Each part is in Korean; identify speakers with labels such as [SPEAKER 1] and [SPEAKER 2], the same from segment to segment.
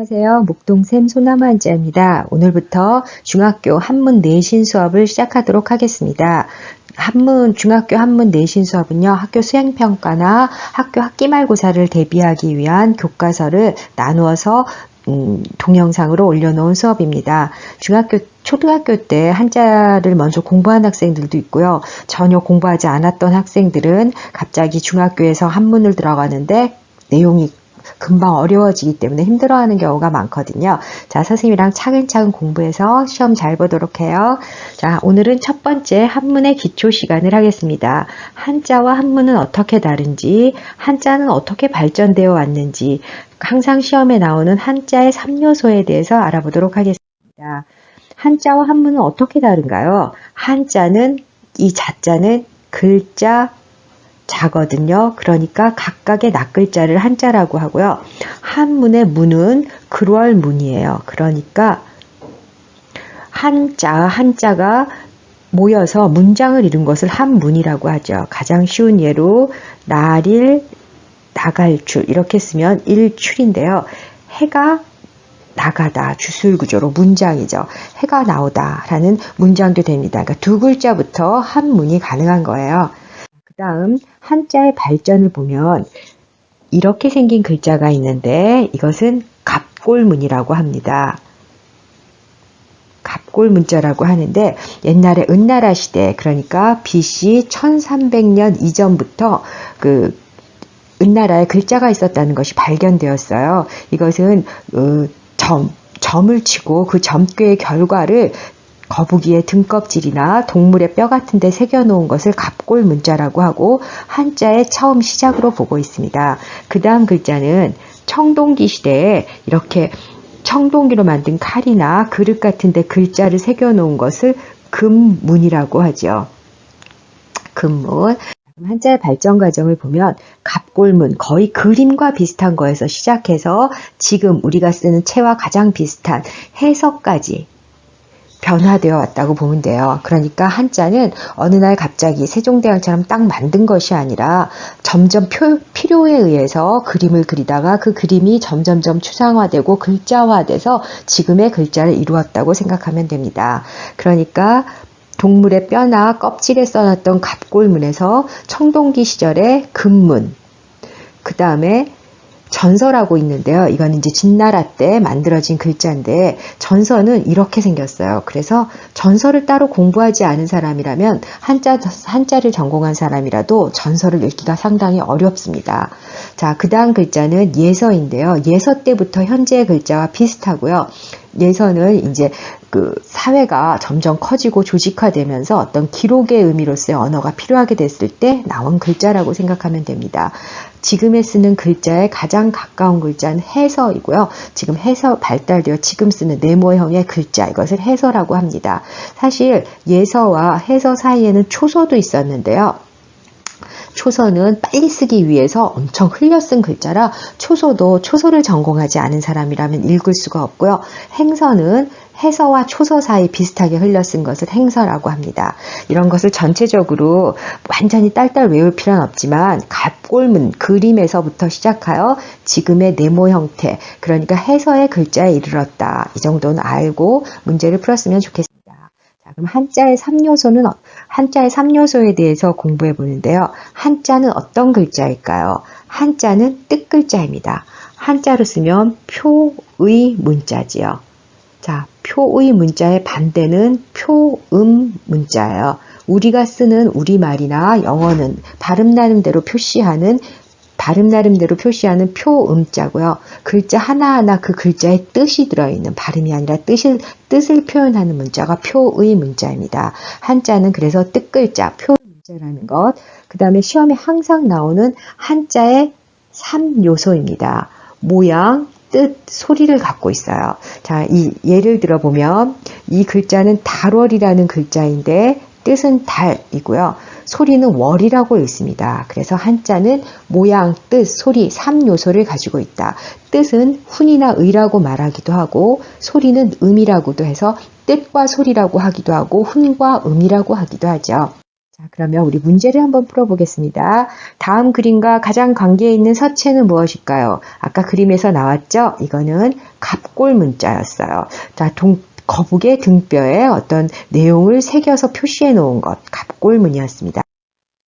[SPEAKER 1] 안녕하세요. 목동샘 소나무 한자입니다. 오늘부터 중학교 한문 내신 수업을 시작하도록 하겠습니다. 중학교 한문 내신 수업은요, 학교 수행평가나 학교 학기말고사를 대비하기 위한 교과서를 나누어서 동영상으로 올려놓은 수업입니다. 초등학교 때 한자를 먼저 공부한 학생들도 있고요. 전혀 공부하지 않았던 학생들은 갑자기 중학교에서 한문을 들어가는데 내용이 금방 어려워지기 때문에 힘들어하는 경우가 많거든요. 자, 선생님이랑 차근차근 공부해서 시험 잘 보도록 해요. 자, 오늘은 첫 번째 한문의 기초 시간을 하겠습니다. 한자와 한문은 어떻게 다른지, 한자는 어떻게 발전되어 왔는지, 항상 시험에 나오는 한자의 3요소에 대해서 알아보도록 하겠습니다. 한자와 한문은 어떻게 다른가요? 한자는, 이 자자는 글자, 자거든요. 그러니까 각각의 낱글자를 한자라고 하고요. 한문의 문은 글월문이에요. 그러니까 한자가 모여서 문장을 이룬 것을 한문이라고 하죠. 가장 쉬운 예로 날일, 나갈줄 이렇게 쓰면 일출인데요. 해가 나가다 주술구조로 문장이죠. 해가 나오다 라는 문장도 됩니다. 그러니까 두 글자부터 한문이 가능한 거예요. 그 다음 한자의 발전을 보면 이렇게 생긴 글자가 있는데 이것은 갑골문이라고 합니다. 갑골문자라고 하는데 옛날에 은나라 시대, 그러니까 BC 1300년 이전부터 은나라에 글자가 있었다는 것이 발견되었어요. 이것은 점을 치고 그 점괘의 결과를 거북이의 등껍질이나 동물의 뼈 같은 데 새겨놓은 것을 갑골 문자라고 하고 한자의 처음 시작으로 보고 있습니다. 그 다음 글자는 청동기 시대에 이렇게 청동기로 만든 칼이나 그릇 같은 데 글자를 새겨놓은 것을 금문이라고 하죠. 금문. 한자의 발전 과정을 보면 갑골문, 거의 그림과 비슷한 거에서 시작해서 지금 우리가 쓰는 체와 가장 비슷한 해석까지 변화되어 왔다고 보면 돼요. 그러니까 한자는 어느 날 갑자기 세종대왕처럼 딱 만든 것이 아니라 점점 필요에 의해서 그림을 그리다가 그 그림이 점점점 추상화되고 글자화돼서 지금의 글자를 이루었다고 생각하면 됩니다. 그러니까 동물의 뼈나 껍질에 써놨던 갑골문에서 청동기 시절의 금문, 그 다음에 전서라고 있는데요. 이건 이제 진나라 때 만들어진 글자인데 전서는 이렇게 생겼어요. 그래서 전서를 따로 공부하지 않은 사람이라면 한자를 전공한 사람이라도 전서를 읽기가 상당히 어렵습니다. 자, 그 다음 글자는 예서인데요. 예서 때부터 현재의 글자와 비슷하고요. 예서는 이제 사회가 점점 커지고 조직화되면서 어떤 기록의 의미로서의 언어가 필요하게 됐을 때 나온 글자라고 생각하면 됩니다. 지금에 쓰는 글자에 가장 가까운 글자는 해서이고요. 지금 해서 발달되어 지금 쓰는 네모형의 글자, 이것을 해서라고 합니다. 사실 예서와 해서 사이에는 초서도 있었는데요. 초서는 빨리 쓰기 위해서 엄청 흘려 쓴 글자라 초서를 전공하지 않은 사람이라면 읽을 수가 없고요. 행서는 해서와 초서 사이 비슷하게 흘려 쓴 것을 행서라고 합니다. 이런 것을 전체적으로 완전히 딸딸 외울 필요는 없지만 갑골문, 그림에서부터 시작하여 지금의 네모 형태, 그러니까 해서의 글자에 이르렀다. 이 정도는 알고 문제를 풀었으면 좋겠습니다. 자, 그럼 한자의 3요소에 대해서 공부해 보는데요. 한자는 어떤 글자일까요? 한자는 뜻글자입니다. 한자로 쓰면 표의 문자지요. 자, 표의 문자의 반대는 표음 문자예요. 우리가 쓰는 우리말이나 영어는 발음 나름대로 표시하는 표음자고요. 글자 하나하나 그 글자의 뜻이 들어있는, 발음이 아니라 뜻을 표현하는 문자가 표의 문자입니다. 한자는 그래서 뜻글자, 표의 문자라는 것. 그 다음에 시험에 항상 나오는 한자의 3요소입니다. 모양, 뜻, 소리를 갖고 있어요. 자, 예를 들어보면 이 글자는 달월이라는 글자인데 뜻은 달이고요. 소리는 월이라고 읽습니다. 그래서 한자는 모양, 뜻, 소리 3요소를 가지고 있다. 뜻은 훈이나 의라고 말하기도 하고 소리는 음이라고도 해서 뜻과 소리라고 하기도 하고 훈과 음이라고 하기도 하죠. 자, 그러면 우리 문제를 한번 풀어보겠습니다. 다음 그림과 가장 관계 있는 서체는 무엇일까요? 아까 그림에서 나왔죠? 이거는 갑골 문자였어요. 자, 거북의 등뼈에 어떤 내용을 새겨서 표시해 놓은 것, 갑골문이었습니다.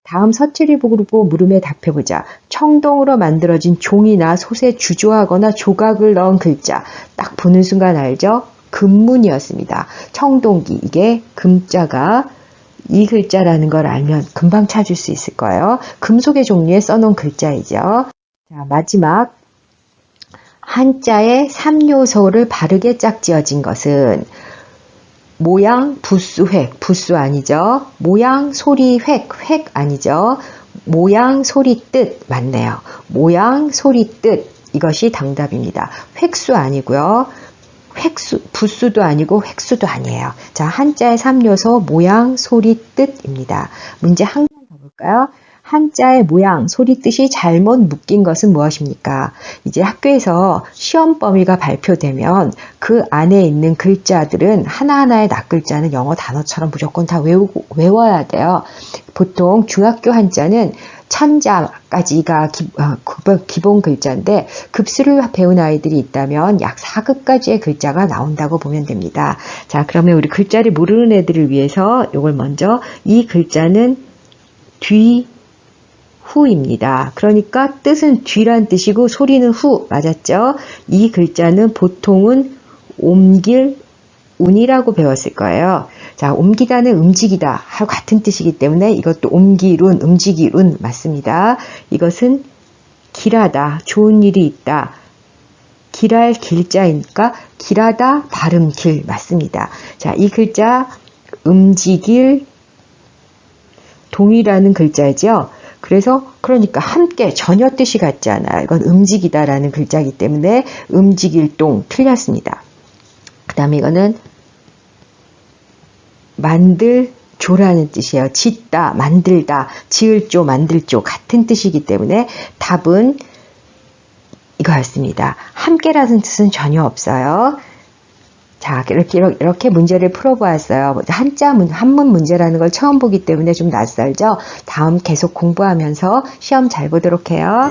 [SPEAKER 1] 다음 서체를 보고 물음에 답해보자. 청동으로 만들어진 종이나 솥에 주조하거나 조각을 넣은 글자. 딱 보는 순간 알죠? 금문이었습니다. 청동기, 이게 금자가 이 글자라는 걸 알면 금방 찾을 수 있을 거예요. 금속의 종류에 써놓은 글자이죠. 자, 마지막 한자의 3요소를 바르게 짝지어진 것은 모양, 부수, 획, 부수 아니죠. 모양, 소리, 획, 획 아니죠. 모양, 소리, 뜻 맞네요. 모양, 소리, 뜻 이것이 정답입니다. 획수 아니고요. 획수, 부수도 아니고 획수도 아니에요. 자, 한자의 3요소 모양, 소리, 뜻입니다. 문제 한 번 더 볼까요? 한자의 모양, 소리, 뜻이 잘못 묶인 것은 무엇입니까? 이제 학교에서 시험 범위가 발표되면 그 안에 있는 글자들은 하나하나의 낱글자는 영어 단어처럼 무조건 다 외워야 돼요. 보통 중학교 한자는 천자까지가 기본 글자인데 급수를 배운 아이들이 있다면 약 4급까지의 글자가 나온다고 보면 됩니다. 자, 그러면 우리 글자를 모르는 애들을 위해서 이걸 먼저 이 글자는 후입니다. 그러니까 뜻은 뒤란 뜻이고 소리는 후 맞았죠? 이 글자는 보통은 옮길 운이라고 배웠을 거예요. 자, 옮기다는 움직이다 하고 같은 뜻이기 때문에 이것도 옮길 운, 움직일 운 맞습니다. 이것은 길하다, 좋은 일이 있다. 길할 길자이니까 길하다, 발음 길 맞습니다. 자, 이 글자 움직일 동이라는 글자죠. 그러니까 함께 전혀 뜻이 같지 않아요. 이건 움직이다라는 글자이기 때문에 움직일 동 틀렸습니다. 그 다음에 이거는 만들 조라는 뜻이에요. 짓다, 만들다, 지을 조, 만들 조 같은 뜻이기 때문에 답은 이거였습니다. 함께라는 뜻은 전혀 없어요. 자, 이렇게 문제를 풀어보았어요. 한문 문제라는 걸 처음 보기 때문에 좀 낯설죠? 다음 계속 공부하면서 시험 잘 보도록 해요.